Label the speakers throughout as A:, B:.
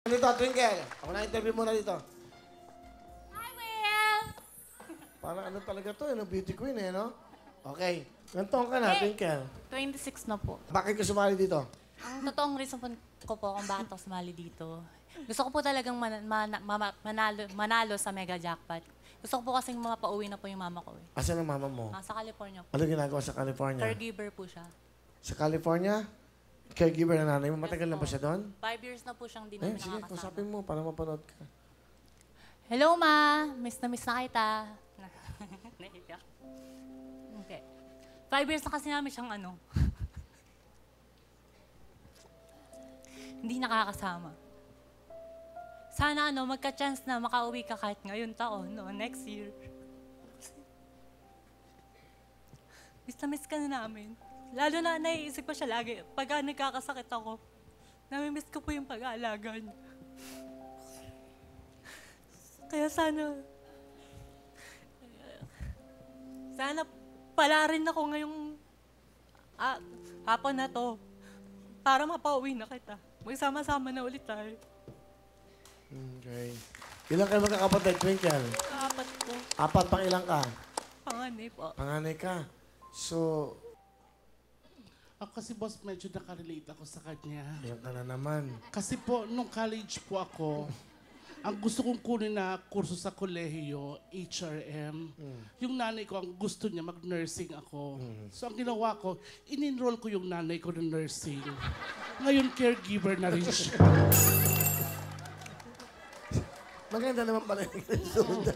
A: Dito, Twinkle. Ako na-interview muna dito.
B: Hi, Will!
A: Parang ano talaga to, ano, beauty queen eh, no? Okay. Ilang taon ka na, Twinkle?
B: 26 na po.
A: Bakit ka sumali dito?
B: Ang totoong reason ko po kung bakit ako sumali dito, gusto ko po talagang manalo sa mega jackpot. Gusto ko po kasing mapauwi na po yung mama ko.
A: Asan ang mama mo?
B: Sa California po.
A: Ano ginagawa sa California?
B: Caregiver po siya.
A: Sa California? Caregiver na nanay mo. Matagal na ba siya doon?
B: 5 years na po siyang di
A: Eh,
B: namin
A: sige,
B: nakakasama.
A: kusapin mo para mapanood ka.
B: Hello, Ma! Miss na kita. Nahiyak. Okay. 5 years na kasi namin siyang hindi nakakasama. Sana magka-chance na makauwi ka kahit ngayon taon, next year. Miss na miss ka na namin. Lalo na naiisip ko siya lagi. Pag nagkakasakit ako, namimiss ko po yung pag-aalaga niya. Kaya sana pala rin ako ngayong hapon na to para mapauwi na kita. Magsama-sama na ulit tayo.
A: Okay. Ilang kayo magkakapatid, Twinkle?
B: Apat po.
A: Apat, pang ilang ka?
B: Panganay po.
A: Panganay ka. So,
C: Ako kasi boss, medyo nakarelate ako sa kanya.
A: ilang ka na naman.
C: Kasi po, nung college po ako, ang gusto kong kunin na kurso sa kolehiyo, HRM. Yung nanay ko, ang gusto niya, mag-nursing ako. So ang ginawa ko, in-enroll ko yung nanay ko na nursing. Ngayon, caregiver na rin siya.
A: Maganda naman pala yung resulta.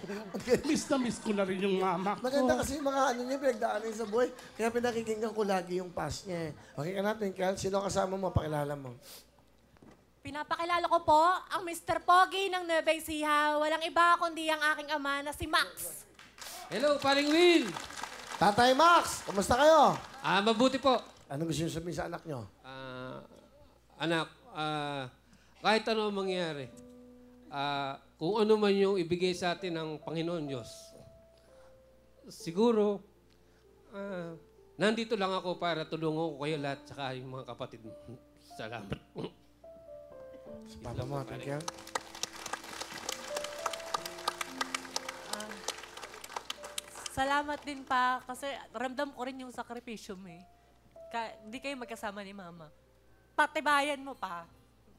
C: Miss na miss ko na rin yung mama ko.
A: Maganda kasi yung mga niya, pinagdaanan sa buhay. Kaya pinakikinggan ko lagi yung past niya. Okay ka na, Twinkle? Sino kasama mo? Pakilala mo.
B: Pinapakilala ko po ang Mr. Pogi ng Nueva Ecija. Walang iba kundi ang aking ama na si Max.
D: Hello, paring Will!
A: Tatay Max, kumusta kayo?
D: Mabuti po.
A: Anong gusto niyo sabihin sa anak niyo?
D: Anak, kahit ano ang mangyari, kung ano man yung ibigay sa atin ng Panginoon Diyos, siguro, nandito lang ako para tulungan ko kayo lahat, saka yung mga kapatid mo. Salamat.
A: Sa papa mo, Twinkle?
B: Salamat din pa kasi ramdam ko rin yung sakripisyo mo eh. Hindi kayo magkasama ni Mama. Patibayan mo pa.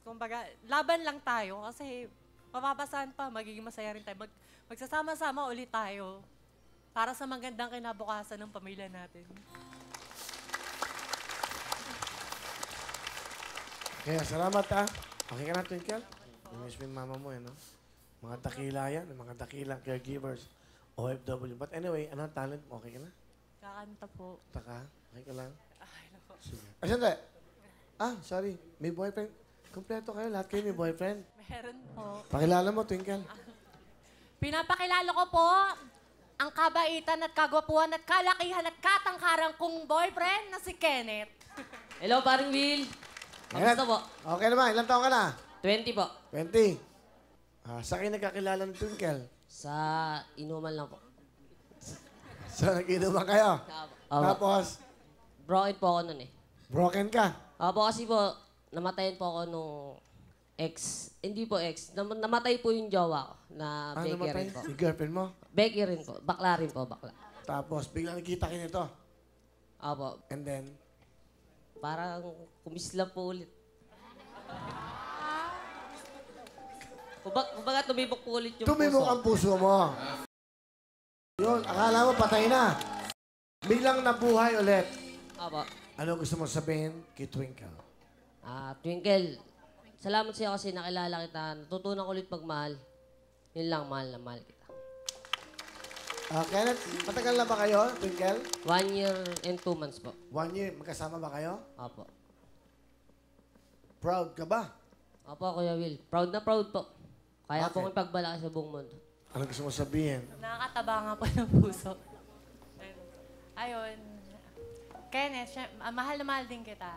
B: Kumbaga, laban lang tayo kasi mapapasahan pa, magiging masaya rin tayo. Magsasama-sama ulit tayo para sa magandang kinabukasan ng pamilya natin.
A: Kaya salamat ha. Okay ka na, Twinkle? Namiss mo yung mama mo, no? Mga dakila yan, mga dakilang caregivers. OFW. But anyway, anong talent mo? Okay ka na?
B: Kakanta po.
A: Taka? Okay ka lang? Sige. Sandali. Sorry. May boyfriend. Kompleto kayo. Lahat kayo may boyfriend.
B: Meron po.
A: Pakilala mo, Twinkle.
B: Pinapakilala ko po ang kabaitan at kagwapuan at kalakihan at katangkarang kong boyfriend na si Kenneth.
E: Hello, paring Will. Kamusta po?
A: Okay naman. Ilang taon ka na?
E: 20 po.
A: 20. Saan kayo nagkakilala ng Twinkle?
E: Sa inuman lang po.
A: So, nag-inuman kayo?
E: Opo.
A: Tapos,
E: Broken po ako nun eh.
A: broken ka?
E: Opo, kasi po, namatayan po ako nung ex. Hindi po ex. Namatay po yung jowa ko na Becky
A: namatay?
E: rin po.
A: Yung girlfriend mo?
E: Becky rin po. Bakla rin po, bakla.
A: Tapos, biglang nakita kayo nito.
E: Opo.
A: And then,
E: Parang kumisla po ulit. Kumbaga tumibok po ulit yung
A: tumibok
E: puso.
A: ang puso mo. Yun, akala mo patay na. Biglang nabuhay ulit.
E: Opo.
A: Ano gusto mo sabihin kay Twinkle?
E: Twinkle, salamat sa'yo kasi nakilala kita. Natutunan ko ulit magmahal. Yun lang, mahal na mahal kita.
A: Kenneth, matagal na ba kayo, Twinkle?
E: 1 year and 2 months po.
A: 1 year, magkasama ba kayo?
E: Opo.
A: Proud ka ba?
E: Opo, Kuya Will. Proud na proud po. Kaya
A: Bakit?
E: po kong pagbalaki sa buong mundo.
A: Ano gusto mo sabihin?
B: Nakakataba nga po ng puso. Ayun. Kenneth, mahal na mahal din kita.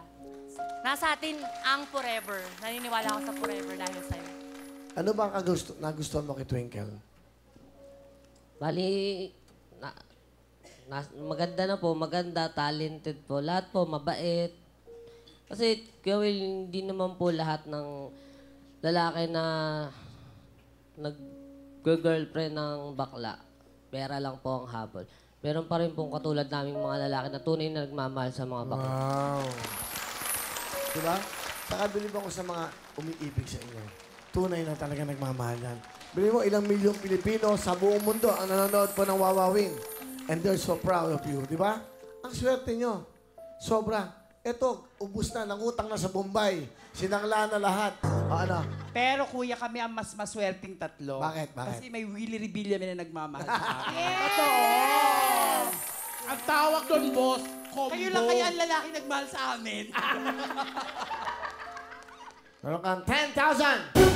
B: Nasa atin ang forever. Naniniwala ako sa forever dahil sa'yo.
A: Ano ba ang nagustuhan mo kay Twinkle?
E: Bali, maganda na po, maganda, talented po. Lahat po, mabait. Kasi, Kuya Will, hindi naman po lahat ng lalaki na nag-girlfriend ng bakla. Pera lang po ang habol. Meron pa rin pong katulad naming mga lalaki na tunay na nagmamahal sa mga bakla.
A: Wow. Diba? Saka bilib ako sa mga umiibig sa inyo. Tunay na talaga nagmamahal yan. Bilib mo, ilang milyong Pilipino sa buong mundo ang nanonood po ng Wawawin. And they're so proud of you. Di ba? Ang swerte nyo. Sobra. Eto, ubus na, nangutang na sa Bombay. Sinangla na lahat. O ano?
F: Pero kuya, kami ang mas maswerteng tatlo.
A: Bakit? Bakit?
F: Kasi may Willie Rebilla na nagmamahal sa akin.
C: Ang tawag doon, boss, combo.
F: Kayo lang kaya ang lalaki nagmahal sa amin.
A: Meron kang 10,000!